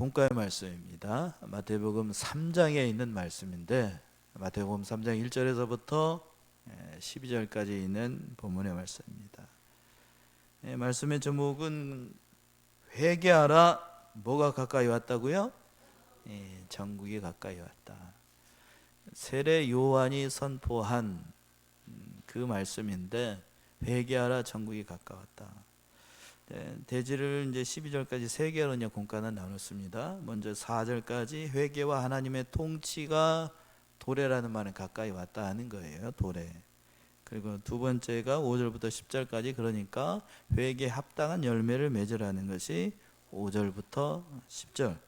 본가의 말씀입니다. 마태복음 3장에 있는 말씀인데 마태복음 3장 1절에서부터 12절까지 있는 본문의 말씀입니다. 말씀의 제목은 회개하라. 뭐가 가까이 왔다고요? 천국이 가까이 왔다. 세례 요한이 선포한 그 말씀인데 회개하라, 천국이 가까웠다. 대지를 이제 12절까지 세 개로 이제 공간을 나눴습니다. 먼저 4절까지 회개와 하나님의 통치가 도래라는 말은 가까이 왔다 하는 거예요. 도래. 그리고 두 번째가 5절부터 10절까지, 그러니까 회개에 합당한 열매를 맺으라는 것이 5절부터 10절.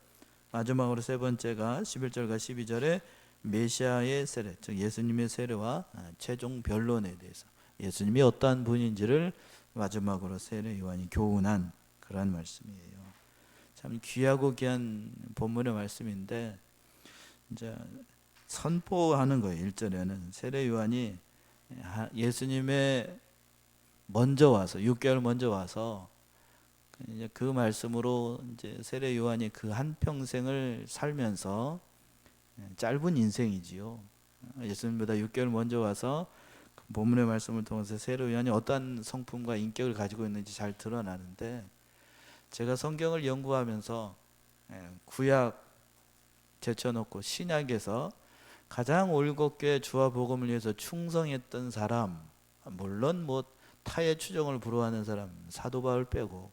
마지막으로 세 번째가 11절과 12절에 메시아의 세례, 즉 예수님의 세례와 최종 변론에 대해서 예수님이 어떠한 분인지를 마지막으로 세례 요한이 교훈한 그런 말씀이에요. 참 귀하고 귀한 본문의 말씀인데, 이제 선포하는 거예요. 1절에는 세례 요한이 예수님의 먼저 와서 6개월 먼저 와서 이제 그 말씀으로 이제 세례 요한이 그 한 평생을 살면서, 짧은 인생이지요. 예수님보다 6개월 먼저 와서 본문의 말씀을 통해서 세례 요한이 어떠한 성품과 인격을 가지고 있는지 잘 드러나는데, 제가 성경을 연구하면서 구약 제쳐놓고 신약에서 가장 올곧게 주와 복음을 위해서 충성했던 사람, 물론 뭐 타의 추종을 불허하는 사람 사도 바울 빼고,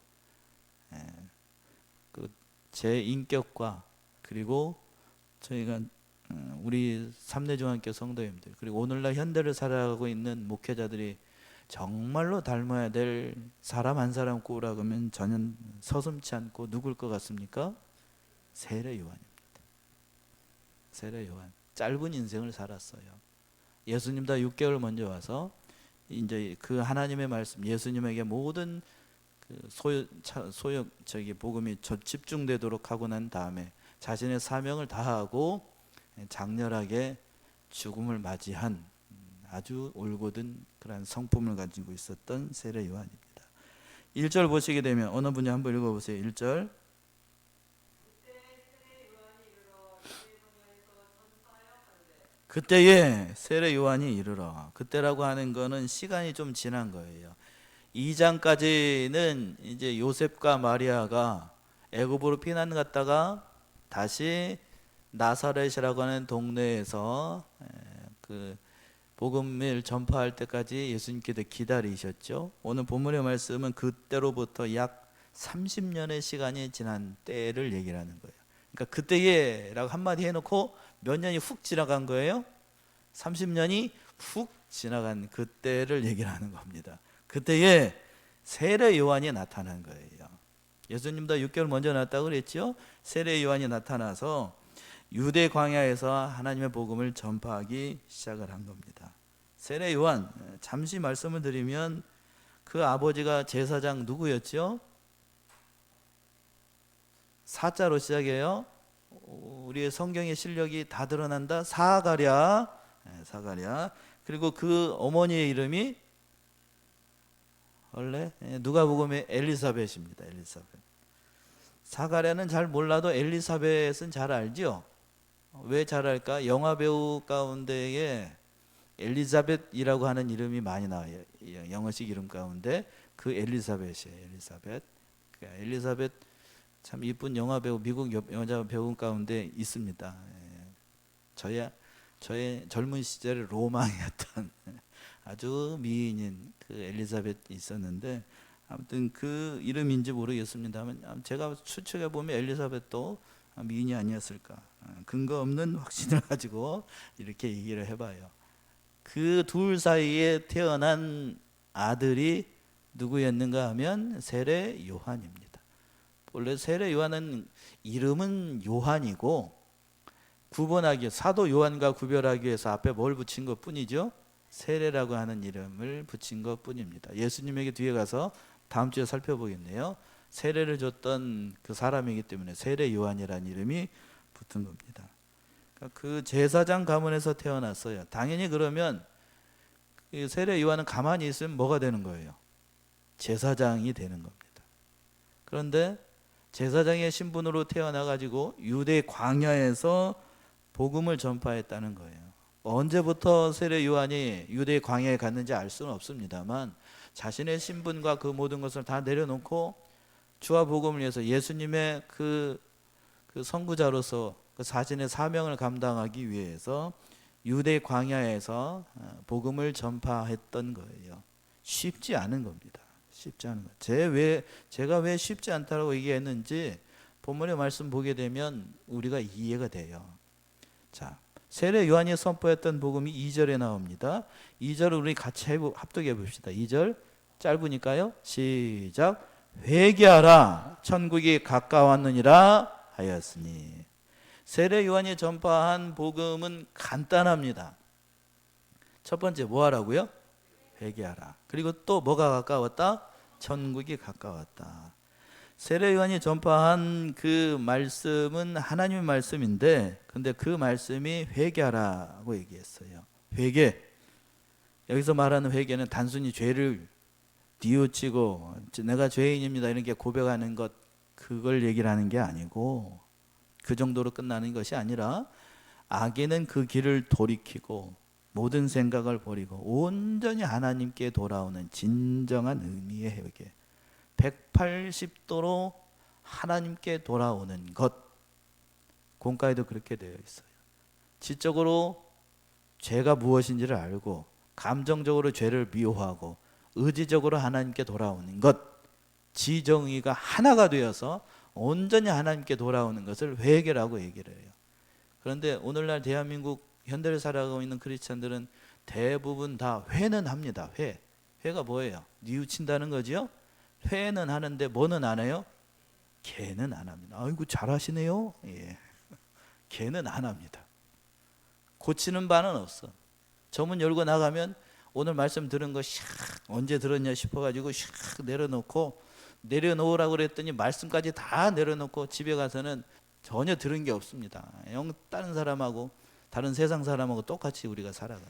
제 인격과, 그리고 저희가 우리 삼내중앙교 성도님들, 그리고 오늘날 현대를 살아가고 있는 목회자들이 정말로 닮아야 될 사람 한 사람 꼽으라고 하면 전혀 서슴지 않고 누굴 것 같습니까? 세례 요한입니다. 세례 요한 짧은 인생을 살았어요. 예수님보다 6개월 먼저 와서 이제 그 하나님의 말씀, 예수님에게 모든 그 복음이 집중되도록 하고 난 다음에 자신의 사명을 다하고 장렬하게 죽음을 맞이한 아주 올곧은 그런 성품을 가지고 있었던 세례 요한입니다. 1절 보시게 되면 어느 분이 한번 읽어보세요. 1절. 그때에 세례 요한이 이르러. 그때라고 하는 거는 시간이 좀 지난 거예요. 2장까지는 이제 요셉과 마리아가 애굽으로 피난 갔다가 다시 나사렛이라고 하는 동네에서 그 복음을 전파할 때까지 예수님께서 기다리셨죠. 오늘 본문의 말씀은 그때로부터 약 30년의 시간이 지난 때를 얘기를 하는 거예요. 그러니까 그때에라고 한마디 해놓고 몇 년이 훅 지나간 거예요? 30년이 훅 지나간 그때를 얘기를 하는 겁니다. 그때에 세례 요한이 나타난 거예요. 예수님보다 6개월 먼저 나왔다고 그랬죠. 세례 요한이 나타나서 유대 광야에서 하나님의 복음을 전파하기 시작을 한 겁니다. 세례 요한, 잠시 말씀을 드리면 그 아버지가 제사장 누구였죠? 사자로 시작해요. 우리의 성경의 실력이 다 드러난다. 사가랴. 그리고 그 어머니의 이름이 원래 누가복음의 엘리사벳입니다. 엘리사벳. 사가랴는 잘 몰라도 엘리사벳은 잘 알죠. 왜 잘 알까? 영화 배우 가운데에 엘리자벳이라고 하는 이름이 많이 나와요. 영어식 이름 가운데 그 엘리사벳이에요. 엘리사벳. 엘리사벳 참 이쁜 영화 배우, 미국 여자 배우 가운데 있습니다. 저의 젊은 시절의 로망이었던 아주 미인인 그 엘리사벳이 있었는데, 아무튼 그 이름인지 모르겠습니다만 제가 추측해 보면 엘리사벳도 미인이 아니었을까. 근거 없는 확신을 가지고 이렇게 얘기를 해봐요. 그 둘 사이에 태어난 아들이 누구였는가 하면 세례 요한입니다. 원래 세례 요한은 이름은 요한이고, 구분하기, 사도 요한과 구별하기 위해서 앞에 뭘 붙인 것 뿐이죠? 세례라고 하는 이름을 붙인 것 뿐입니다. 예수님에게 뒤에 가서 다음 주에 살펴보겠네요. 세례를 줬던 그 사람이기 때문에 세례 요한이라는 이름이 붙은 겁니다. 그 제사장 가문에서 태어났어요. 당연히 그러면 세례 요한은 가만히 있으면 뭐가 되는 거예요? 제사장이 되는 겁니다. 그런데 제사장의 신분으로 태어나 가지고 유대 광야에서 복음을 전파했다는 거예요. 언제부터 세례 요한이 유대 광야에 갔는지 알 수는 없습니다만 자신의 신분과 그 모든 것을 다 내려놓고 주와 복음을 위해서 예수님의 그 선구자로서 그 자신의 사명을 감당하기 위해서 유대 광야에서 복음을 전파했던 거예요. 쉽지 않은 겁니다. 쉽지 않은 거. 제가 왜 쉽지 않다고 얘기했는지 본문의 말씀 보게 되면 우리가 이해가 돼요. 자, 세례 요한이 선포했던 복음이 2절에 나옵니다. 2절을 우리 같이 합독해 봅시다. 2절 짧으니까요. 시작. 회개하라 천국이 가까웠느니라 하였으니. 세례 요한이 전파한 복음은 간단합니다. 첫 번째 뭐 하라고요? 회개하라. 그리고 또 뭐가 가까웠다? 천국이 가까웠다. 세례 요한이 전파한 그 말씀은 하나님의 말씀인데 근데 그 말씀이 회개하라고 얘기했어요. 회개. 여기서 말하는 회개는 단순히 죄를 뉘우치고 내가 죄인입니다 이렇게 고백하는 것 그걸 얘기를 하는 게 아니고 그 정도로 끝나는 것이 아니라 악인은 그 길을 돌이키고 모든 생각을 버리고 온전히 하나님께 돌아오는 진정한 의미의 회개. 180도로 하나님께 돌아오는 것. 공과에도 그렇게 되어 있어요. 지적으로 죄가 무엇인지를 알고 감정적으로 죄를 미워하고 의지적으로 하나님께 돌아오는 것. 지정의가 하나가 되어서 온전히 하나님께 돌아오는 것을 회개라고 얘기를 해요. 그런데 오늘날 대한민국 현대를 살아가고 있는 크리스찬들은 대부분 다 회는 합니다. 회가 뭐예요? 뉘우친다는 거지요? 회는 하는데 뭐는 안 해요? 개는 안 합니다. 아이고 잘하시네요. 예. 개는 안 합니다. 고치는 바는 없어. 저문 열고 나가면 오늘 말씀 들은 거 샥 언제 들었냐 싶어가지고 샥 내려놓으라고 그랬더니 말씀까지 다 내려놓고 집에 가서는 전혀 들은 게 없습니다. 다른 사람하고 다른 세상 사람하고 똑같이 우리가 살아가요.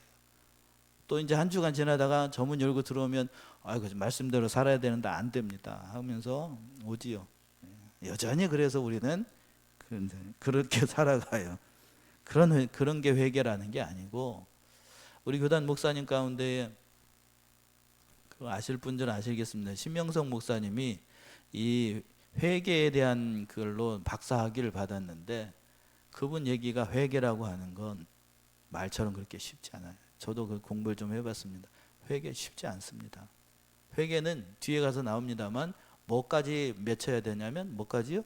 또 이제 한 주간 지나다가 저문 열고 들어오면 아이고 말씀대로 살아야 되는데 안 됩니다 하면서 오지요. 여전히 그래서 우리는 그렇게 살아가요. 그런 게 회개라는 게 아니고 우리 교단 목사님 가운데 아실 분들은 아시겠습니다. 신명성 목사님이 이 회개에 대한 그걸로 박사학위를 받았는데 그분 얘기가 회개라고 하는 건 말처럼 그렇게 쉽지 않아요. 저도 그 공부를 좀 해봤습니다. 회개 쉽지 않습니다. 회개는 뒤에 가서 나옵니다만 뭐까지 맺혀야 되냐면 뭐까지요?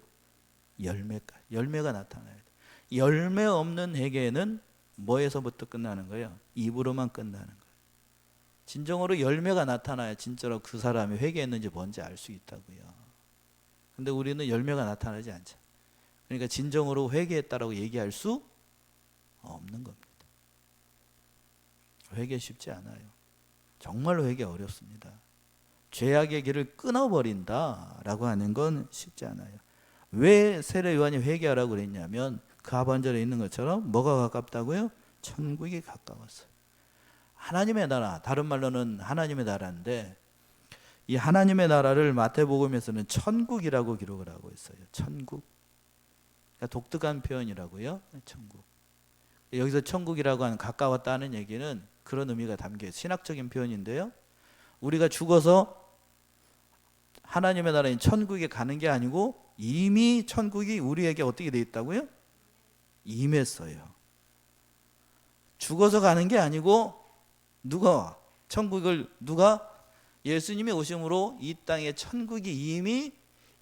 열매가 나타나야 돼요. 열매 없는 회개는 뭐에서부터 끝나는 거예요? 입으로만 끝나는 거예요. 진정으로 열매가 나타나야 진짜로 그 사람이 회개했는지 뭔지 알 수 있다고요. 근데 우리는 열매가 나타나지 않죠. 그러니까 진정으로 회개했다라고 얘기할 수 없는 겁니다. 회개 쉽지 않아요. 정말로 회개 어렵습니다. 죄악의 길을 끊어버린다라고 하는 건 쉽지 않아요. 왜 세례 요한이 회개하라고 그랬냐면 그 하반절에 있는 것처럼 뭐가 가깝다고요? 천국이 가까웠어요. 하나님의 나라, 다른 말로는 하나님의 나라인데 이 하나님의 나라를 마태복음에서는 천국이라고 기록을 하고 있어요. 천국. 그러니까 독특한 표현이라고요. 천국. 여기서 천국이라고 하는 가까웠다는 얘기는 그런 의미가 담겨 있어요. 신학적인 표현인데요. 우리가 죽어서 하나님의 나라인 천국에 가는 게 아니고 이미 천국이 우리에게 어떻게 돼 있다고요? 임했어요. 죽어서 가는 게 아니고 누가 예수님이 오심으로 이 땅에 천국이 이미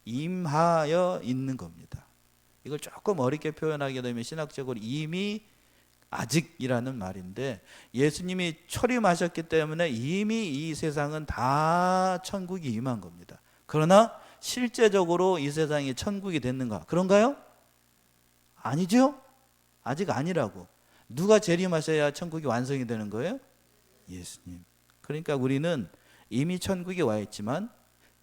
임하여 있는 겁니다. 이걸 조금 어렵게 표현하게 되면 신학적으로 이미 아직이라는 말인데 예수님이 초림하셨기 때문에 이미 이 세상은 다 천국이 임한 겁니다. 그러나 실제적으로 이 세상이 천국이 됐는가? 그런가요? 아니죠? 아직 아니라고. 누가 재림하셔야 천국이 완성이 되는 거예요? 예수님. 그러니까 우리는 이미 천국에 와 있지만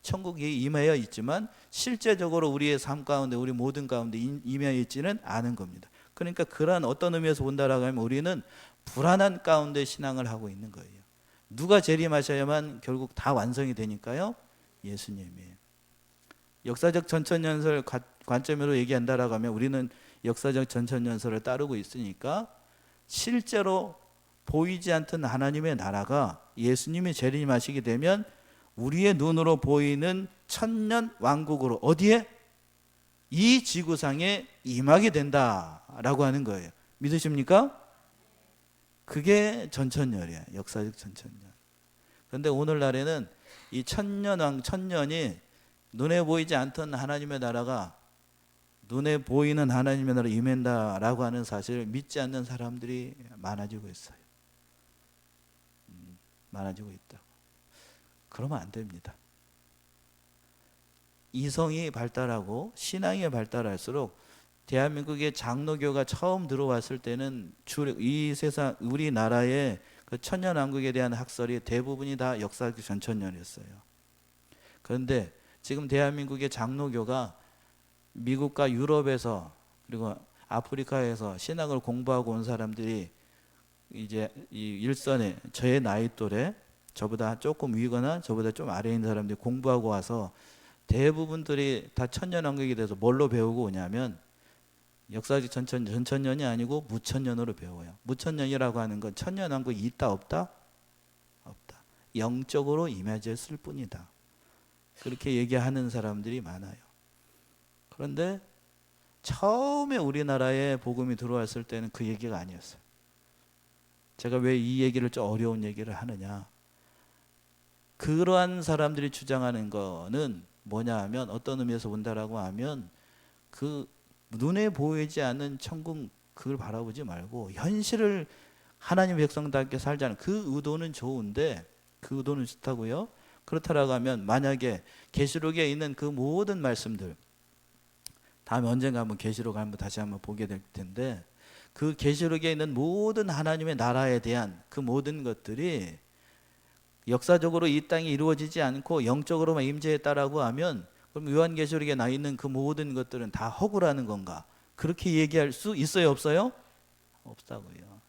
천국이 임하여 있지만 실제적으로 우리의 삶 가운데 우리 모든 가운데 임하여 있지는 않은 겁니다. 그러니까 그러한 어떤 의미에서 본다라고 하면 우리는 불안한 가운데 신앙을 하고 있는 거예요. 누가 재림하셔야만 결국 다 완성이 되니까요. 예수님이에요. 역사적 전천연설 관점으로 얘기한다라고 하면 우리는 역사적 전천연설을 따르고 있으니까 실제로 보이지 않던 하나님의 나라가 예수님이 재림하시게 되면 우리의 눈으로 보이는 천년 왕국으로 어디에? 이 지구상에 임하게 된다라고 하는 거예요. 믿으십니까? 그게 전천년이에요. 역사적 전천년. 그런데 오늘날에는 이 천년이 눈에 보이지 않던 하나님의 나라가 눈에 보이는 하나님의 나라로 임한다라고 하는 사실을 믿지 않는 사람들이 많아지고 있어요. 많아지고 있다고. 그러면 안 됩니다. 이성이 발달하고 신앙이 발달할수록 대한민국의 장로교가 처음 들어왔을 때는 이 세상 우리나라의 그 천년왕국에 대한 학설이 대부분이 다 역사적 전천년이었어요. 그런데 지금 대한민국의 장로교가 미국과 유럽에서 그리고 아프리카에서 신학을 공부하고 온 사람들이 이제 이 일선에 저의 나이 또래, 저보다 조금 위거나 저보다 좀 아래에 있는 사람들이 공부하고 와서 대부분들이 다 천년왕국에 대해서 뭘로 배우고 오냐면 역사적 전천년이 아니고 무천년으로 배워요. 무천년이라고 하는 건 천년왕국이 있다 없다? 없다. 영적으로 임해졌을 뿐이다. 그렇게 얘기하는 사람들이 많아요. 그런데 처음에 우리나라에 복음이 들어왔을 때는 그 얘기가 아니었어요. 제가 왜 이 얘기를 좀 어려운 얘기를 하느냐. 그러한 사람들이 주장하는 거는 뭐냐 하면 어떤 의미에서 본다라고 하면 그 눈에 보이지 않는 천국 그걸 바라보지 말고 현실을 하나님 백성답게 살자는 그 의도는 좋은데 그 의도는 좋다고요. 그렇다라고 하면 만약에 계시록에 있는 그 모든 말씀들 다음에 언젠가 한번 계시록을 한번 다시 한번 보게 될 텐데 그 계시록에 있는 모든 하나님의 나라에 대한 그 모든 것들이 역사적으로 이 땅에 이루어지지 않고 영적으로만 임재했다라고 하면 그럼 요한계시록에 나 있는 그 모든 것들은 다 허구라는 건가? 그렇게 얘기할 수 있어요, 없어요? 없다고요.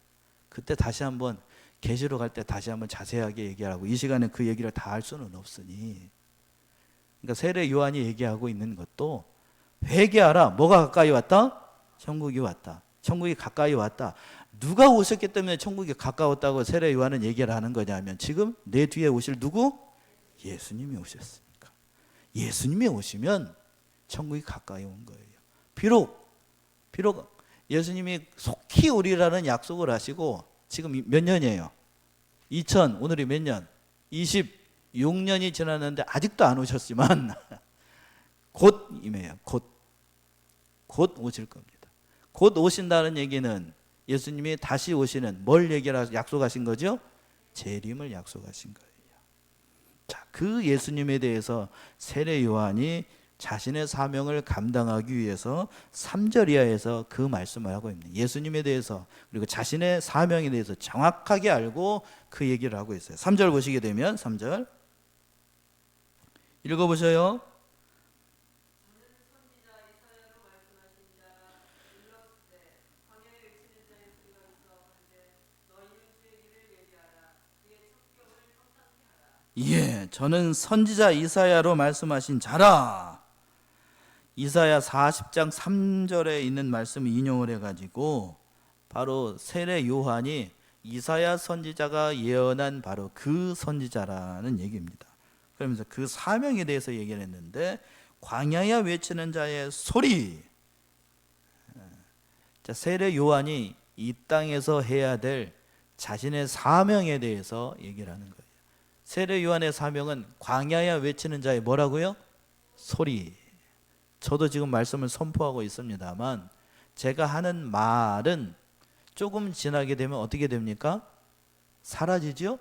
그때 다시 한번 계시록 할 때 다시 한번 자세하게 얘기하고 이 시간에 그 얘기를 다 할 수는 없으니 그러니까 세례 요한이 얘기하고 있는 것도 회개하라. 뭐가 가까이 왔다? 천국이 왔다. 천국이 가까이 왔다. 누가 오셨기 때문에 천국이 가까웠다고 세례 요한은 얘기를 하는 거냐면 지금 내 뒤에 오실 누구? 예수님이 오셨으니까. 예수님이 오시면 천국이 가까이 온 거예요. 비록 예수님이 속히 오리라는 약속을 하시고 지금 몇 년이에요? 오늘이 몇 년? 26년이 지났는데 아직도 안 오셨지만 곧 임해요. 곧 오실 겁니다. 곧 오신다는 얘기는 예수님이 다시 오시는 뭘 약속하신 거죠? 재림을 약속하신 거예요. 자, 그 예수님에 대해서 세례 요한이 자신의 사명을 감당하기 위해서 3절 이하에서 그 말씀을 하고 있습니다. 예수님에 대해서 그리고 자신의 사명에 대해서 정확하게 알고 그 얘기를 하고 있어요. 3절 보시게 되면 3절 읽어보셔요. 예, 저는 선지자 이사야로 말씀하신 자라. 이사야 40장 3절에 있는 말씀을 인용을 해가지고 바로 세례 요한이 이사야 선지자가 예언한 바로 그 선지자라는 얘기입니다. 그러면서 그 사명에 대해서 얘기를 했는데 광야에 외치는 자의 소리. 자, 세례 요한이 이 땅에서 해야 될 자신의 사명에 대해서 얘기를 하는 거예요. 세례 요한의 사명은 광야에 외치는 자의 뭐라고요? 소리. 저도 지금 말씀을 선포하고 있습니다만 제가 하는 말은 조금 지나게 되면 어떻게 됩니까? 사라지죠?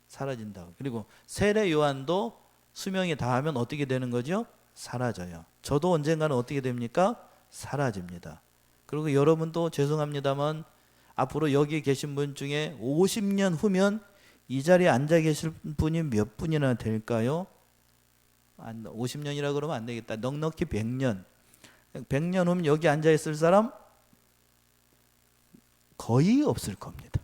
사라진다고. 그리고 세례 요한도 수명이 다하면 어떻게 되는 거죠? 사라져요. 저도 언젠가는 어떻게 됩니까? 사라집니다. 그리고 여러분도 죄송합니다만 앞으로 여기 계신 분 중에 50년 후면 이 자리에 앉아 계실 분이 몇 분이나 될까요? 50년이라 그러면 안 되겠다. 넉넉히 100년. 100년 후면 여기 앉아 있을 사람 거의 없을 겁니다.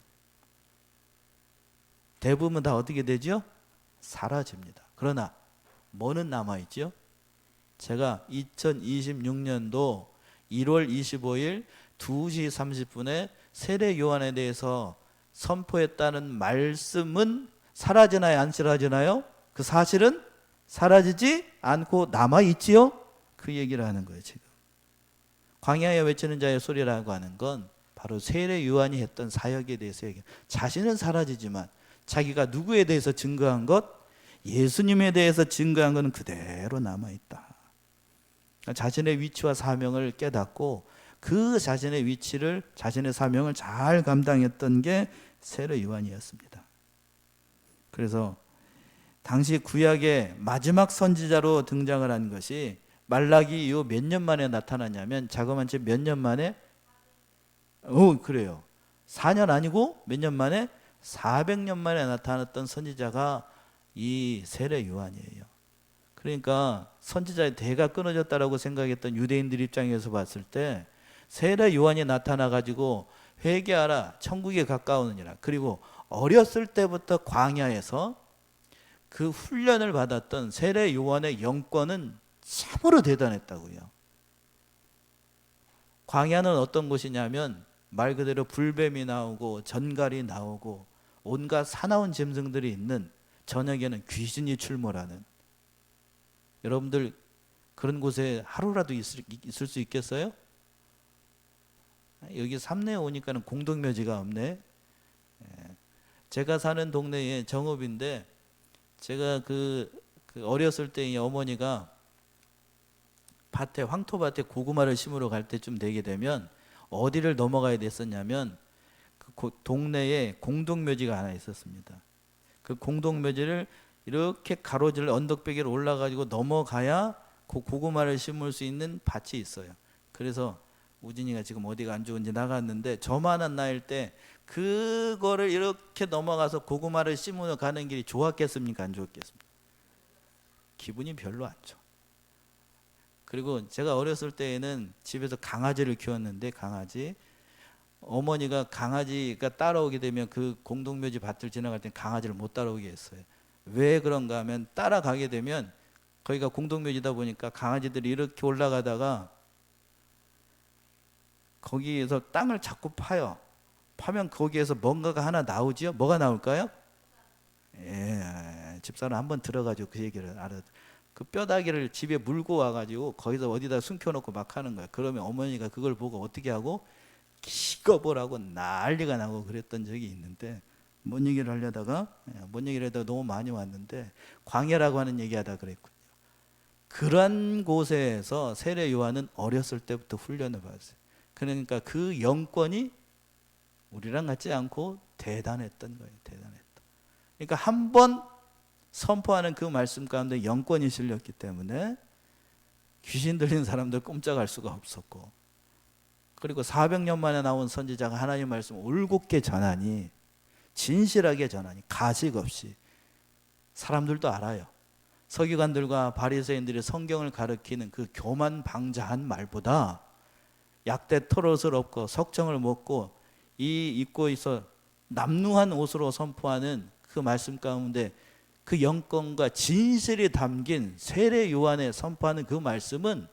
대부분 다 어떻게 되죠? 사라집니다. 그러나 뭐는 남아있죠? 제가 2026년도 1월 25일 2시 30분에 세례 요한에 대해서 선포했다는 말씀은 사라지나요? 안 사라지나요? 그 사실은 사라지지 않고 남아있지요? 그 얘기를 하는 거예요. 지금 광야에 외치는 자의 소리라고 하는 건 바로 세례 요한이 했던 사역에 대해서 얘기해요. 자신은 사라지지만 자기가 누구에 대해서 증거한 것, 예수님에 대해서 증거한 것은 그대로 남아있다. 자신의 위치와 사명을 깨닫고 그 자신의 위치를, 자신의 사명을 잘 감당했던 게 세례 요한이었습니다. 그래서 당시 구약의 마지막 선지자로 등장을 한 것이 말라기 이후 몇 년 만에 나타났냐면, 자그마한 채 몇 년 만에? 그래요. 4년 아니고 몇 년 만에? 400년 만에 나타났던 선지자가 이 세례 요한이에요. 그러니까 선지자의 대가 끊어졌다라고 생각했던 유대인들 입장에서 봤을 때 세례 요한이 나타나 가지고 회개하라, 천국에 가까우느니라. 그리고 어렸을 때부터 광야에서 그 훈련을 받았던 세례 요한의 영권은 참으로 대단했다고요. 광야는 어떤 곳이냐면 말 그대로 불뱀이 나오고 전갈이 나오고 온갖 사나운 짐승들이 있는, 저녁에는 귀신이 출몰하는, 여러분들 그런 곳에 하루라도 있을 수 있겠어요? 여기 삼내에 오니까는 공동묘지가 없네. 제가 사는 동네에 정읍인데, 제가 그 어렸을 때 어머니가 밭에, 황토밭에 고구마를 심으러 갈 때쯤 되게 되면 어디를 넘어가야 됐었냐면 그 동네에 공동묘지가 하나 있었습니다. 그 공동묘지를 이렇게 가로질 언덕배기를 올라가지고 넘어가야 그 고구마를 심을 수 있는 밭이 있어요. 그래서 우진이가 지금 어디가 안 좋은지 나갔는데, 저만한 나이일 때 그거를 이렇게 넘어가서 고구마를 심으러 가는 길이 좋았겠습니까? 안 좋았겠습니까? 기분이 별로 안 좋아. 그리고 제가 어렸을 때에는 집에서 강아지를 키웠는데, 강아지, 어머니가 강아지가 따라오게 되면 그 공동묘지 밭을 지나갈 때 강아지를 못 따라오게 했어요. 왜 그런가 하면 따라가게 되면 거기가 공동묘지다 보니까 강아지들이 이렇게 올라가다가 거기에서 땅을 자꾸 파요. 파면 거기에서 뭔가가 하나 나오지요. 뭐가 나올까요? 집사람 한번 들어가지고 그 얘기를 알아. 그 뼈다귀를 집에 물고 와가지고 거기서 어디다 숨겨놓고 막 하는 거야. 그러면 어머니가 그걸 보고 어떻게 하고 기겁을 난리가 나고 그랬던 적이 있는데, 뭔 얘기를 하려다가 너무 많이 왔는데, 광야라고 하는 얘기하다 그랬군요. 그런 곳에서 세례 요한은 어렸을 때부터 훈련을 받았어요. 그러니까 그 영권이 우리랑 같지 않고 대단했던 거예요. 대단했다. 그러니까 한 번 선포하는 그 말씀 가운데 영권이 실렸기 때문에 귀신 들린 사람들 꼼짝할 수가 없었고, 그리고 400년 만에 나온 선지자가 하나님 말씀 올곧게 전하니, 진실하게 전하니, 가식 없이. 사람들도 알아요. 서기관들과 바리새인들이 성경을 가르치는 그 교만방자한 말보다 약대 털옷을 업고 석정을 먹고 입고 있어 남루한 옷으로 선포하는 그 말씀 가운데 그 영권과 진실이 담긴 세례 요한의 선포하는 그 말씀은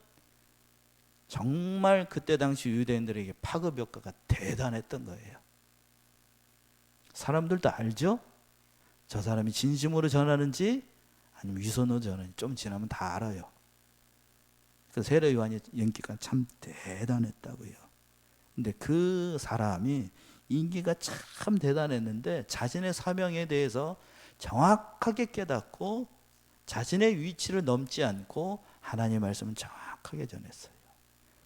정말 그때 당시 유대인들에게 파급 효과가 대단했던 거예요. 사람들도 알죠? 저 사람이 진심으로 전하는지 아니면 위선으로 전하는지 좀 지나면 다 알아요. 그 세례 요한의 인기가 참 대단했다고요. 근데 그 사람이 인기가 참 대단했는데 자신의 사명에 대해서 정확하게 깨닫고 자신의 위치를 넘지 않고 하나님의 말씀을 정확하게 전했어요.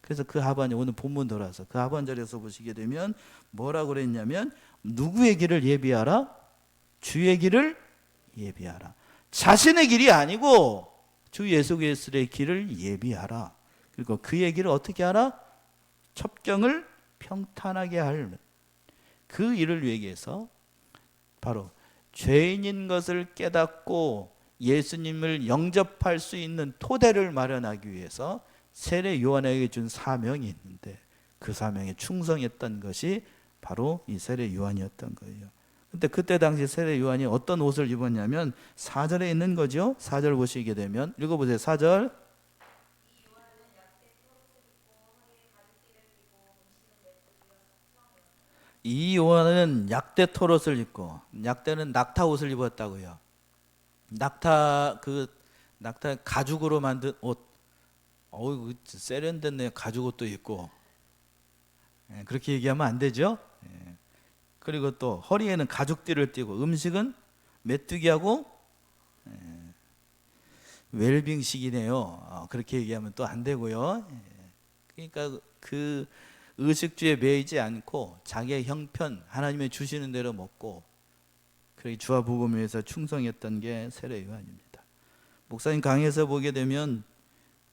그래서 그 하반절, 오늘 본문 돌아서 그 하반절에서 보시게 되면 뭐라고 그랬냐면, 누구의 길을 예비하라? 주의 길을 예비하라. 자신의 길이 아니고 주 예수 그리스도의 길을 예비하라. 그리고 그의 길을 어떻게 하라? 첩경을 평탄하게 할 그 일을 위해서 바로 죄인인 것을 깨닫고 예수님을 영접할 수 있는 토대를 마련하기 위해서 세례 요한에게 준 사명이 있는데, 그 사명에 충성했던 것이 바로 이 세례 요한이었던 거예요. 근데 그때 당시 세례 요한이 어떤 옷을 입었냐면 4절에 있는 거죠. 4절 보시게 되면 읽어보세요. 4절. 이 요한은 약대 털옷을 입고, 약대는 낙타 옷을 입었다고요. 낙타 가죽으로 만든 옷. 어우, 세련됐네. 가죽 옷도 입고. 그렇게 얘기하면 안 되죠. 그리고 또 허리에는 가죽띠를 띠고, 음식은 메뚜기하고 웰빙식이네요. 그렇게 얘기하면 또 안 되고요. 그러니까 그 의식주에 매이지 않고 자기의 형편, 하나님의 주시는 대로 먹고, 그렇게 주와 복음을 위해서 충성했던 게 세례 요한입니다. 목사님 강의에서 보게 되면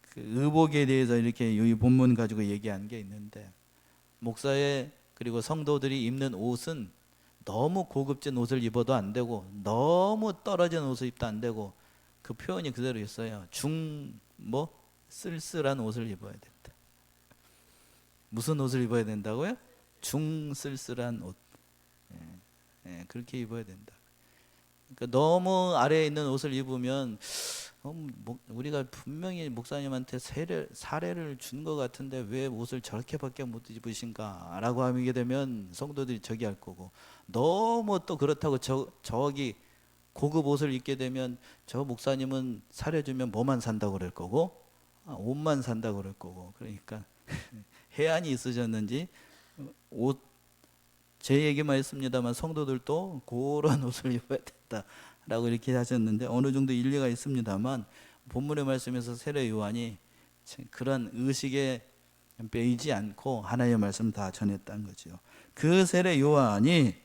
그 의복에 대해서 이렇게 이 본문 가지고 얘기한 게 있는데, 목사의 그리고 성도들이 입는 옷은 너무 고급진 옷을 입어도 안 되고 너무 떨어진 옷을 입도 안 되고, 그 표현이 그대로 있어요. 쓸쓸한 옷을 입어야 된다. 무슨 옷을 입어야 된다고요? 중쓸쓸한 옷. 그렇게 입어야 된다. 그러니까 너무 아래에 있는 옷을 입으면 우리가 분명히 목사님한테 사례를 준 것 같은데 왜 옷을 저렇게밖에 못 입으신가 라고 하게 되면 성도들이 저기 할 거고, 너무 또 그렇다고 저기 고급 옷을 입게 되면 저 목사님은 사례 주면 뭐만 산다고 그럴 거고, 옷만 산다고 그럴 거고. 그러니까 해안이 있으셨는지 옷, 제 얘기만 했습니다만 성도들도 그런 옷을 입어야 된다라고 이렇게 하셨는데, 어느 정도 일리가 있습니다만 본문의 말씀에서 세례 요한이 그런 의식에 빼이지 않고 하나님의 말씀 다 전했다는 거죠. 그 세례 요한이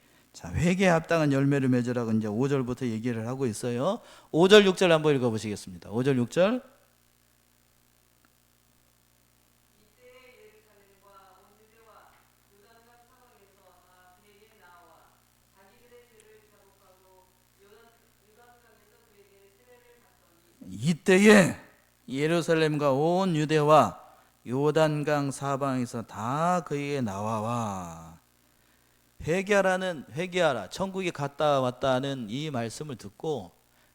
회개에 합당한 열매를 맺으라고 이제 5절부터 얘기를 하고 있어요. 5절 6절 한번 읽어보시겠습니다. 5절 6절. 이때에 예루살렘과 온 유대와 요단강 사방에서 다 그에게 나와와. 회개하라, 천국에 갔다 왔다는 이 말씀을 듣고,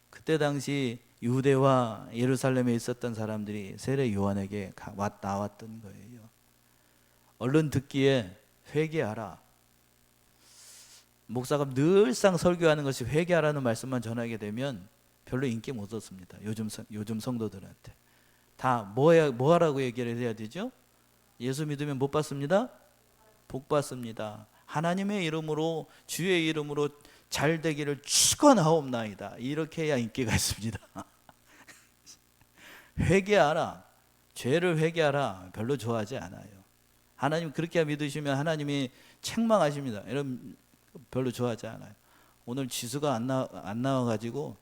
그때 당시 유대와 예루살렘에 있었던 사람들이 세례 요한에게 나왔던 거예요. 얼른 듣기에 회개하라. 목사가 늘상 설교하는 것이 회개하라는 말씀만 전하게 되면 별로 인기 못 얻습니다. 요즘 성도들한테 다 뭐하라고 얘기를 해야 되죠? 예수 믿으면 못 받습니다. 복 받습니다. 하나님의 이름으로, 주의 이름으로 잘 되기를 축원하옵나이다. 이렇게 해야 인기가 있습니다. 회개하라, 죄를 회개하라 별로 좋아하지 않아요. 하나님 그렇게 믿으시면 하나님이 책망하십니다. 여러분 별로 좋아하지 않아요. 오늘 지수가 안 나와가지고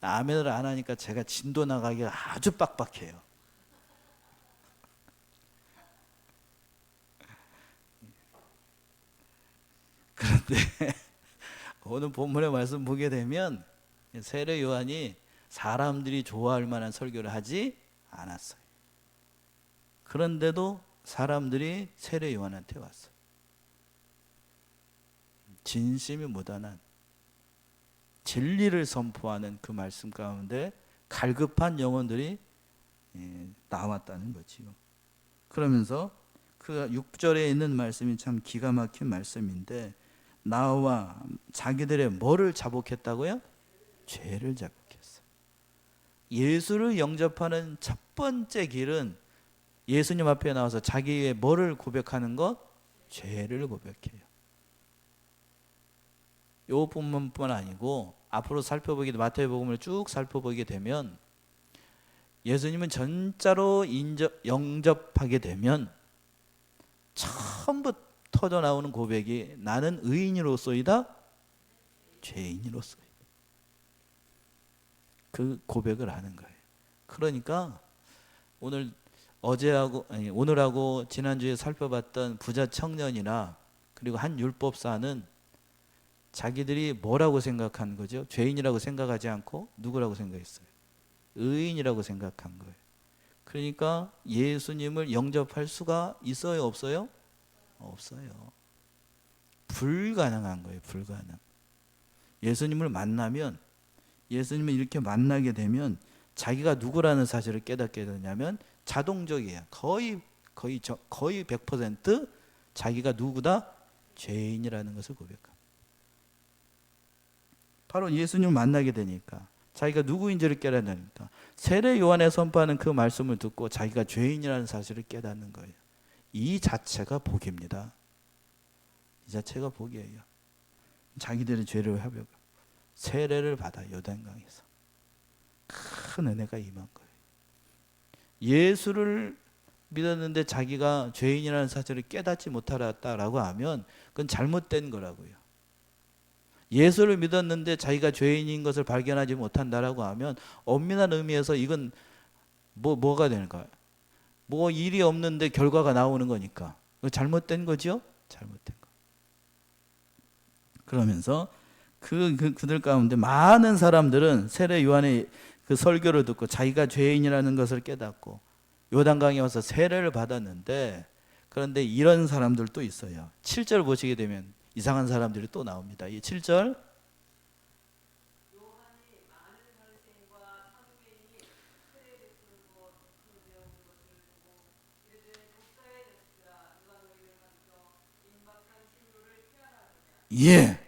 아멘을 안 하니까 제가 진도 나가기가 아주 빡빡해요. 그런데 오늘 본문의 말씀 보게 되면 세례 요한이 사람들이 좋아할 만한 설교를 하지 않았어요. 그런데도 사람들이 세례 요한한테 왔어요. 진심이 묻어난 진리를 선포하는 그 말씀 가운데 갈급한 영혼들이 나왔다는 거지요. 그러면서 그 6절에 있는 말씀이 참 기가 막힌 말씀인데, 나와 자기들의 뭐를 자복했다고요? 죄를 자복했어요. 예수를 영접하는 첫 번째 길은 예수님 앞에 나와서 자기의 뭐를 고백하는 것? 죄를 고백해요. 요 부분뿐만 아니고 앞으로 마태복음을 쭉 살펴보게 되면 예수님은 전자로 영접하게 되면 처음부터 터져 나오는 고백이 나는 의인으로서이다, 죄인으로서이다. 그 고백을 하는 거예요. 그러니까 오늘하고 지난주에 살펴봤던 부자 청년이나 그리고 한 율법사는 자기들이 뭐라고 생각한 거죠? 죄인이라고 생각하지 않고 누구라고 생각했어요? 의인이라고 생각한 거예요. 그러니까 예수님을 영접할 수가 있어요, 없어요? 없어요. 불가능한 거예요, 불가능. 예수님을 이렇게 만나게 되면 자기가 누구라는 사실을 깨닫게 되냐면 자동적이에요. 거의 100% 자기가 누구다? 죄인이라는 것을 고백합니다. 바로 예수님을 만나게 되니까 자기가 누구인지를 깨닫으니까 세례 요한의 선포하는 그 말씀을 듣고 자기가 죄인이라는 사실을 깨닫는 거예요. 이 자체가 복입니다. 이 자체가 복이에요. 자기들의 죄를 회복하고 세례를 받아 요단강에서 큰 은혜가 임한 거예요. 예수를 믿었는데 자기가 죄인이라는 사실을 깨닫지 못하였다라고 하면 그건 잘못된 거라고요. 예수를 믿었는데 자기가 죄인인 것을 발견하지 못한다라고 하면 엄밀한 의미에서 이건 뭐가 되는 거예요? 뭐 일이 없는데 결과가 나오는 거니까 잘못된 거죠? 잘못된 거. 그러면서 그들 가운데 많은 사람들은 세례 요한의 그 설교를 듣고 자기가 죄인이라는 것을 깨닫고 요단강에 와서 세례를 받았는데, 그런데 이런 사람들도 있어요. 7절 보시게 되면 이상한 사람들이 또 나옵니다. 이 7절 예.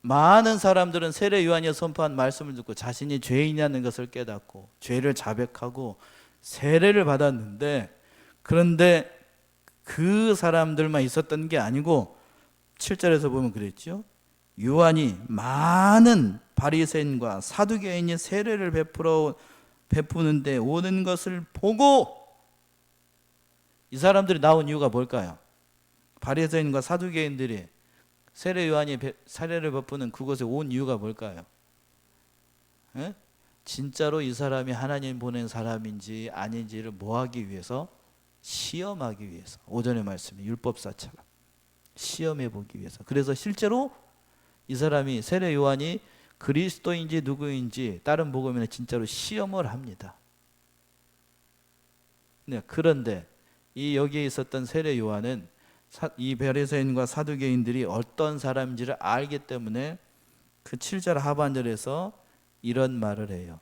많은 사람들은 세례 요한이 선포한 말씀을 듣고 자신이 죄인이라는 것을 깨닫고 죄를 자백하고 세례를 받았는데, 그런데 그 사람들만 있었던 게 아니고 7절에서 보면 그랬죠. 요한이 많은 바리새인과 사두개인이 세례를 베푸는데 오는 것을 보고, 이 사람들이 나온 이유가 뭘까요? 바리새인과 사두개인들이 세례 요한이 세례를 베푸는 그곳에 온 이유가 뭘까요? 에? 진짜로 이 사람이 하나님 보낸 사람인지 아닌지를 뭐하기 위해서? 시험하기 위해서. 오전의 말씀이 율법사처럼 시험해 보기 위해서. 그래서 실제로 이 사람이 세례 요한이 그리스도인지 누구인지 다른 복음에는 진짜로 시험을 합니다. 네, 그런데 이 여기에 있었던 세례 요한은 이 바리새인과 사두개인들이 어떤 사람인지를 알기 때문에 그 7절 하반절에서 이런 말을 해요.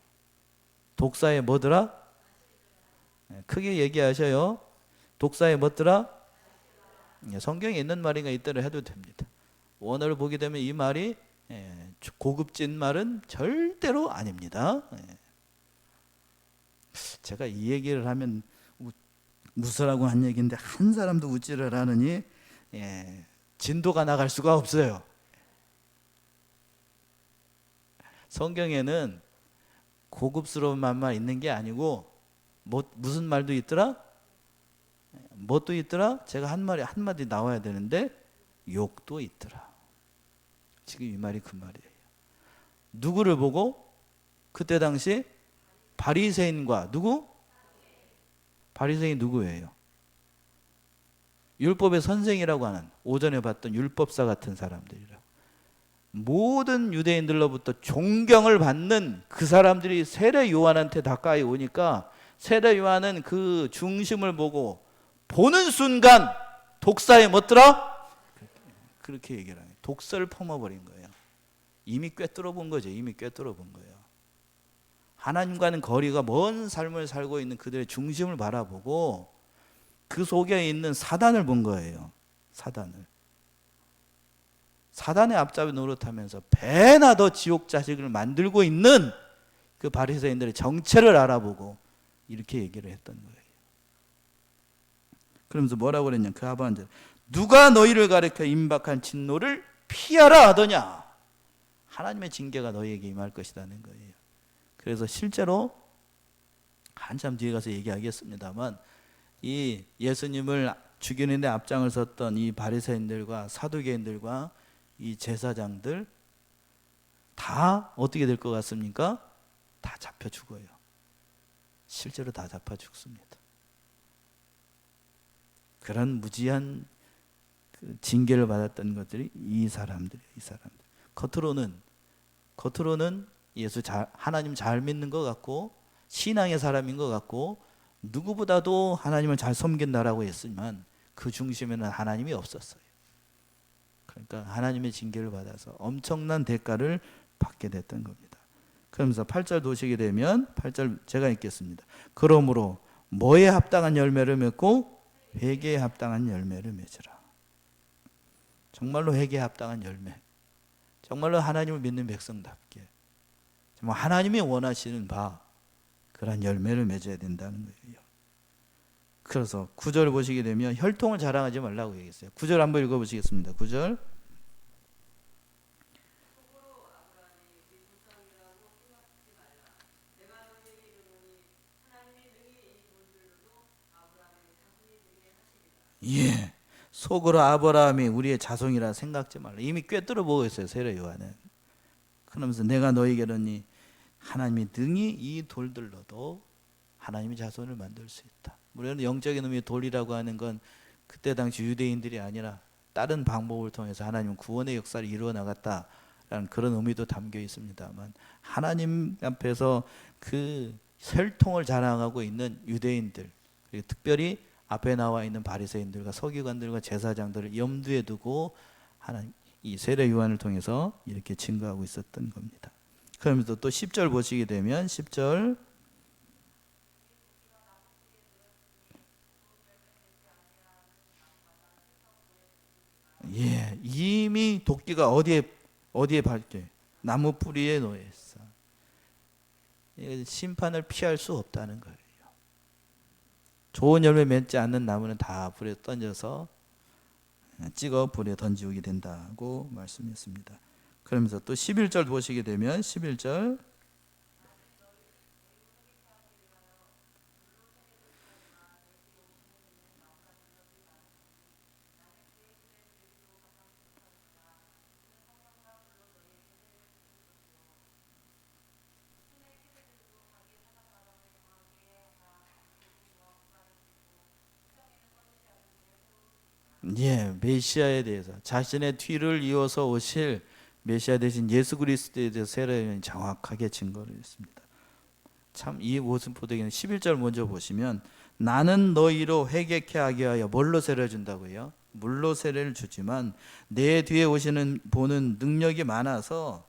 독사에 뭐더라? 크게 얘기하셔요. 독사에 뭐더라? 성경에 있는 말인가 이대로 해도 됩니다. 원어를 보게 되면 이 말이 고급진 말은 절대로 아닙니다. 제가 이 얘기를 하면 웃으라고 한 얘기인데 한 사람도 웃지를 않으니 진도가 나갈 수가 없어요. 성경에는 고급스러운 말만 있는 게 아니고 무슨 말도 있더라? 뭣도 있더라? 제가 한마디 나와야 되는데 욕도 있더라. 지금 이 말이 그 말이에요. 누구를 보고? 그때 당시 바리새인과 누구? 바리새인이 누구예요? 율법의 선생이라고 하는, 오전에 봤던 율법사 같은 사람들이라고. 모든 유대인들로부터 존경을 받는 그 사람들이 세례 요한한테 가까이 오니까 세례 요한은 그 중심을 보고 보는 순간 독사에 뭐더라? 그렇게 얘기를 해요. 독사를 품어버린 거예요. 이미 꿰뚫어 본 거죠. 이미 꿰뚫어 본 거예요. 하나님과는 거리가 먼 삶을 살고 있는 그들의 중심을 바라보고 그 속에 있는 사단을 본 거예요. 사단의 앞잡이 노릇하면서 배나 더 지옥 자식을 만들고 있는 그 바리새인들의 정체를 알아보고 이렇게 얘기를 했던 거예요. 그러면서 뭐라고 그랬냐? 그 하반절, 누가 너희를 가리켜 임박한 진노를 피하라 하더냐? 하나님의 징계가 너희에게 임할 것이라는 거예요. 그래서 실제로 한참 뒤에 가서 얘기하겠습니다만 이 예수님을 죽이는 데 앞장을 섰던 이 바리새인들과 사두개인들과 이 제사장들 다 어떻게 될 것 같습니까? 다 잡혀 죽어요. 실제로 다 잡혀 죽습니다. 그런 무지한 그 징계를 받았던 것들이 이 사람들이에요. 겉으로는 하나님 잘 믿는 것 같고 신앙의 사람인 것 같고 누구보다도 하나님을 잘 섬긴다라고 했지만 그 중심에는 하나님이 없었어요. 그러니까 하나님의 징계를 받아서 엄청난 대가를 받게 됐던 겁니다. 그러면서 8절 도시게 되면 8절 제가 읽겠습니다. 그러므로 뭐에 합당한 열매를 맺고 회개에 합당한 열매를 맺으라. 정말로 회개에 합당한 열매, 정말로 하나님을 믿는 백성답게 정말 하나님이 원하시는 바 그런 열매를 맺어야 된다는 거예요. 그래서 9절 보시게 되면 혈통을 자랑하지 말라고 얘기했어요. 9절 한번 읽어보시겠습니다. 9절. 예, 속으로 아브라함이 우리의 자손이라 생각지 말라. 이미 꿰뚫어 보고 있어요, 세례 요한은. 그러면서 내가 너희에게로니 하나님이 능히 이 돌들로도 하나님의 자손을 만들 수 있다. 물론 영적인 의미의 돌이라고 하는 건 그때 당시 유대인들이 아니라 다른 방법을 통해서 하나님은 구원의 역사를 이루어 나갔다라는 그런 의미도 담겨 있습니다만, 하나님 앞에서 그 혈통을 자랑하고 있는 유대인들, 그리고 특별히 앞에 나와 있는 바리새인들과 서기관들과 제사장들을 염두에 두고 하나님 이 세례 요한을 통해서 이렇게 증거하고 있었던 겁니다. 그러면서 또 10절 보시게 되면 10절. 예, 이미 도끼가 어디에 밝게 나무 뿌리에 놓여 있어. 심판을 피할 수 없다는 거예요. 좋은 열매 맺지 않는 나무는 다 불에 던져서 찍어 불에 던지우게 된다고 말씀했습니다. 그러면서 또 11절 보시게 되면 11절. 예, 메시아에 대해서 자신의 뒤를 이어서 오실 메시아 대신 예수 그리스도에 대해서 세례요한이 정확하게 증거를 했습니다. 참 이 모습 보되기는 11절 먼저 보시면 나는 너희로 회개케 하게 하여 뭘로 세례를 준다고요? 물로 세례를 주지만 내 뒤에 오시는 보는 능력이 많아서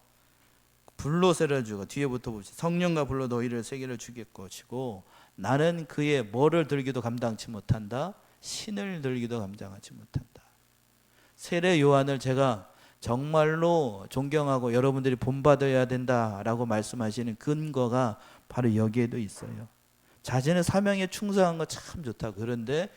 불로 세례를 주고, 뒤에부터 보시 성령과 불로 너희를 세계를 주게 것이고 나는 그의 뭐를 들기도 감당치 못한다, 신을 들기도 감당하지 못한다. 세례 요한을 제가 정말로 존경하고 여러분들이 본받아야 된다라고 말씀하시는 근거가 바로 여기에도 있어요. 자신의 사명에 충성한 거 참 좋다. 그런데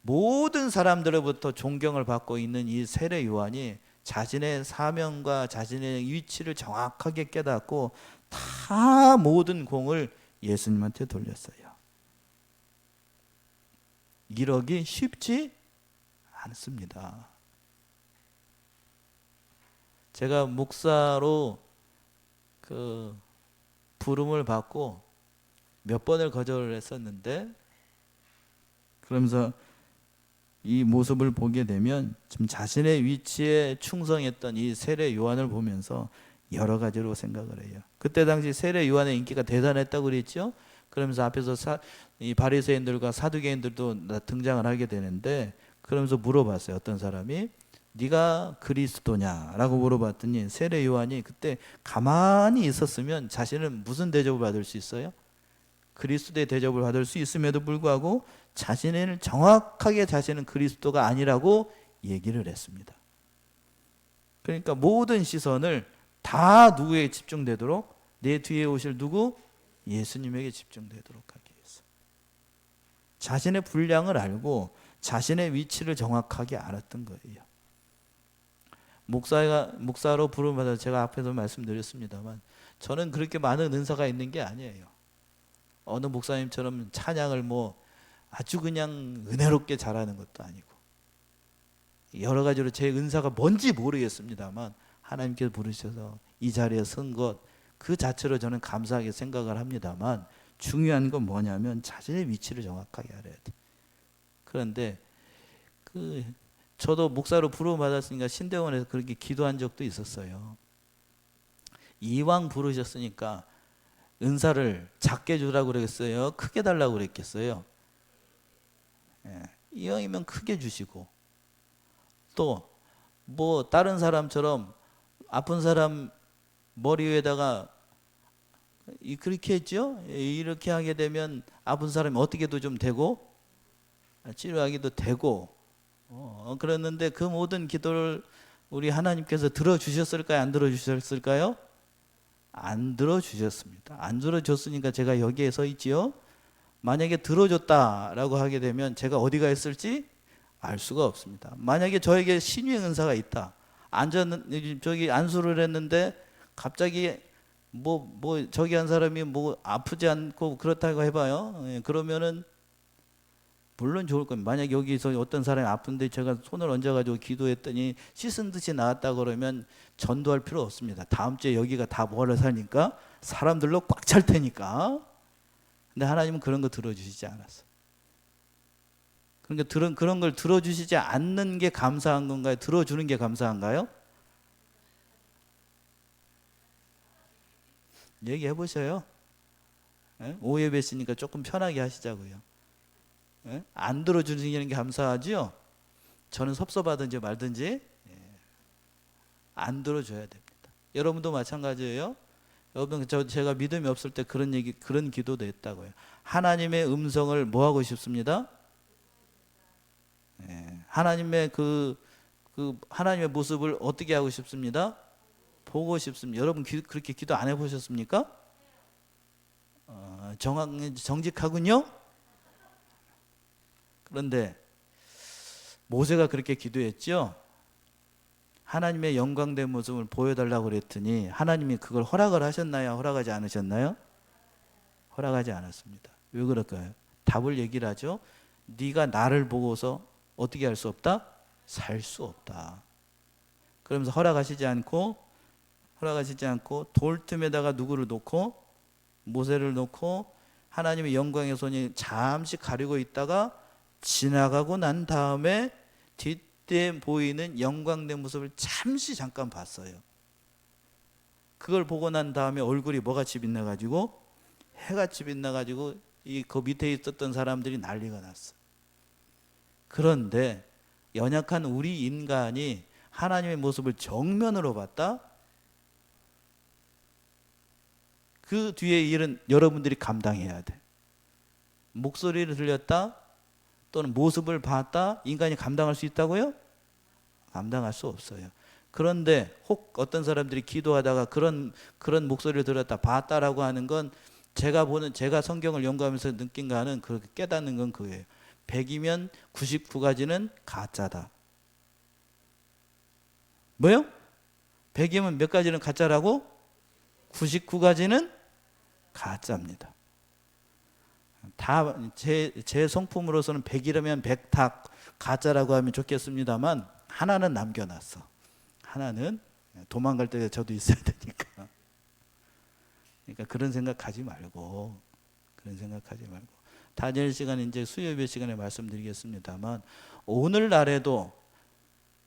모든 사람들로부터 존경을 받고 있는 이 세례 요한이 자신의 사명과 자신의 위치를 정확하게 깨닫고 다 모든 공을 예수님한테 돌렸어요. 이러기 쉽지 않습니다. 제가 목사로 그 부름을 받고 몇 번을 거절을 했었는데, 그러면서 이 모습을 보게 되면 좀 자신의 위치에 충성했던 이 세례 요한을 보면서 여러 가지로 생각을 해요. 그때 당시 세례 요한의 인기가 대단했다고 그랬죠. 그러면서 앞에서 이 바리새인들과 사두개인들도 등장을 하게 되는데, 그러면서 물어봤어요. 어떤 사람이 네가 그리스도냐라고 물어봤더니 세례 요한이 그때 가만히 있었으면 자신은 무슨 대접을 받을 수 있어요? 그리스도의 대접을 받을 수 있음에도 불구하고 자신을 정확하게 자신은 그리스도가 아니라고 얘기를 했습니다. 그러니까 모든 시선을 다 누구에게 집중되도록, 내 뒤에 오실 누구? 예수님에게 집중되도록 하기 위해서 자신의 분량을 알고 자신의 위치를 정확하게 알았던 거예요. 목사로 부름받아 제가 앞에서 말씀드렸습니다만 저는 그렇게 많은 은사가 있는 게 아니에요. 어느 목사님처럼 찬양을 아주 그냥 은혜롭게 잘하는 것도 아니고, 여러 가지로 제 은사가 뭔지 모르겠습니다만 하나님께서 부르셔서 이 자리에 선 것 그 자체로 저는 감사하게 생각을 합니다만, 중요한 건 뭐냐면 자신의 위치를 정확하게 알아야 돼. 그런데 저도 목사로 부름받았으니까 신대원에서 그렇게 기도한 적도 있었어요. 이왕 부르셨으니까 은사를 작게 주라고 그랬어요? 크게 달라고 그랬겠어요? 예, 이왕이면 크게 주시고, 또 다른 사람처럼 아픈 사람 머리 위에다가 그렇게 했죠? 이렇게 하게 되면 아픈 사람이 어떻게도 좀 되고 치료하기도 되고 그랬는데 그 모든 기도를 우리 하나님께서 들어주셨을까요? 안 들어주셨을까요? 안 들어주셨습니다. 안 들어줬으니까 제가 여기에 서 있지요. 만약에 들어줬다라고 하게 되면 제가 어디가 있을지 알 수가 없습니다. 만약에 저에게 신유의 은사가 있다. 저기 안수를 했는데 갑자기 저기 한 사람이 아프지 않고 그렇다고 해봐요. 예, 그러면은 물론 좋을 겁니다. 만약 여기서 어떤 사람이 아픈데 제가 손을 얹어가지고 기도했더니 씻은 듯이 나았다 그러면 전도할 필요 없습니다. 다음 주에 여기가 다 뭐를 사니까 사람들로 꽉 찰 테니까. 근데 하나님은 그런 거 들어주시지 않았어요. 그러니까 그런 걸 들어주시지 않는 게 감사한 건가요? 들어주는 게 감사한가요? 얘기해 보셔요. 예? 오예배시니까 조금 편하게 하시자고요. 예? 안 들어주는 게 감사하죠? 저는 섭섭하든지 말든지 안 들어줘야 됩니다. 여러분도 마찬가지예요. 여러분 제가 믿음이 없을 때 그런 기도도 했다고요. 하나님의 음성을 뭐 하고 싶습니다? 하나님의 하나님의 모습을 어떻게 하고 싶습니다? 보고 싶습니다. 여러분 그렇게 기도 안 해보셨습니까? 정직하군요. 그런데 모세가 그렇게 기도했죠. 하나님의 영광된 모습을 보여달라고 그랬더니 하나님이 그걸 허락을 하셨나요? 허락하지 않으셨나요? 허락하지 않았습니다. 왜 그럴까요? 답을 얘기를 하죠. 네가 나를 보고서 어떻게 할 수 없다? 살 수 없다. 그러면서 허락하시지 않고 돌틈에다가 누구를 놓고 모세를 놓고 하나님의 영광의 손이 잠시 가리고 있다가 지나가고 난 다음에 뒷대 보이는 영광된 모습을 잠깐 봤어요. 그걸 보고 난 다음에 얼굴이 뭐같이 빛나가지고 해같이 빛나가지고 그 밑에 있었던 사람들이 난리가 났어. 그런데 연약한 우리 인간이 하나님의 모습을 정면으로 봤다? 그 뒤에 일은 여러분들이 감당해야 돼. 목소리를 들렸다 또는 모습을 봤다 인간이 감당할 수 있다고요? 감당할 수 없어요. 그런데 혹 어떤 사람들이 기도하다가 그런 목소리를 들었다 봤다라고 하는 건 제가 성경을 연구하면서 느낀 거는 그렇게 깨닫는 건 그거예요. 100이면 99가지는 가짜다. 뭐요? 100이면 몇 가지는 가짜라고? 99가지는 가짜입니다. 다 제 성품으로서는 100이라면 100 다 가짜라고 하면 좋겠습니다만 하나는 남겨놨어. 하나는 도망갈 때 저도 있어야 되니까. 그러니까 그런 생각하지 말고 다니엘 시간에 이제 수요예배 시간에 말씀드리겠습니다만 오늘날에도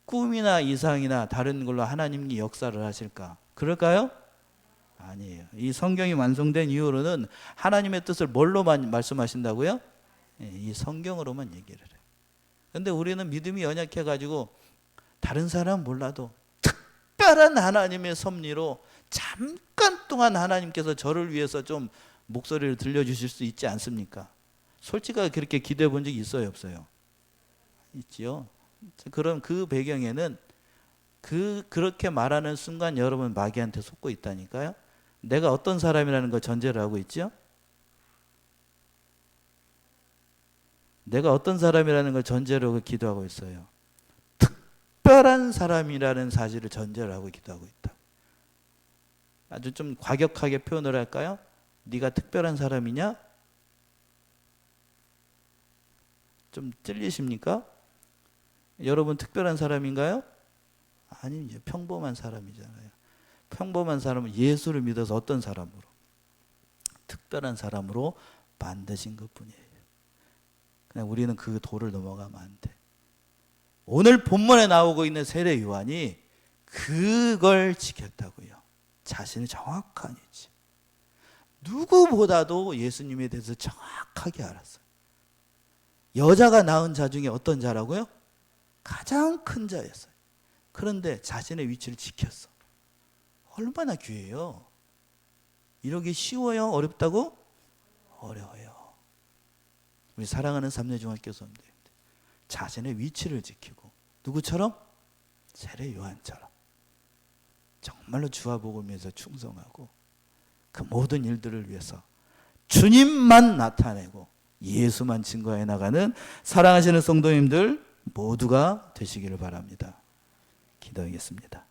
꿈이나 이상이나 다른 걸로 하나님이 역사를 하실까? 그럴까요? 아니에요. 이 성경이 완성된 이후로는 하나님의 뜻을 뭘로 말씀하신다고요? 이 성경으로만 얘기를 해요. 그런데 우리는 믿음이 연약해가지고 다른 사람 몰라도 특별한 하나님의 섭리로 잠깐 동안 하나님께서 저를 위해서 좀 목소리를 들려주실 수 있지 않습니까? 솔직하게 그렇게 기도해 본 적이 있어요, 없어요? 있지요. 그럼 그 배경에는 그렇게 말하는 순간 여러분 마귀한테 속고 있다니까요. 내가 어떤 사람이라는 걸 전제를 하고 있죠. 내가 어떤 사람이라는 걸 전제로 하고 기도하고 있어요. 특별한 사람이라는 사실을 전제로 하고 기도하고 있다. 아주 좀 과격하게 표현을 할까요? 네가 특별한 사람이냐? 좀 찔리십니까? 여러분 특별한 사람인가요? 아니죠. 평범한 사람이잖아요. 평범한 사람은 예수를 믿어서 어떤 사람으로? 특별한 사람으로 만드신 것뿐이에요. 그냥 우리는 그 도를 넘어가면 안 돼. 오늘 본문에 나오고 있는 세례 요한이 그걸 지켰다고요. 자신의 정확한 위치. 누구보다도 예수님에 대해서 정확하게 알았어요. 여자가 낳은 자 중에 어떤 자라고요? 가장 큰 자였어요. 그런데 자신의 위치를 지켰어. 얼마나 귀해요. 이러기 쉬워요? 어렵다고? 어려워요. 우리 사랑하는 삼례중학교 선생님들, 자신의 위치를 지키고 누구처럼? 세례 요한처럼 정말로 주와 복음을 위해서 충성하고 그 모든 일들을 위해서 주님만 나타내고 예수만 증거해 나가는 사랑하시는 성도님들 모두가 되시기를 바랍니다. 기도하겠습니다.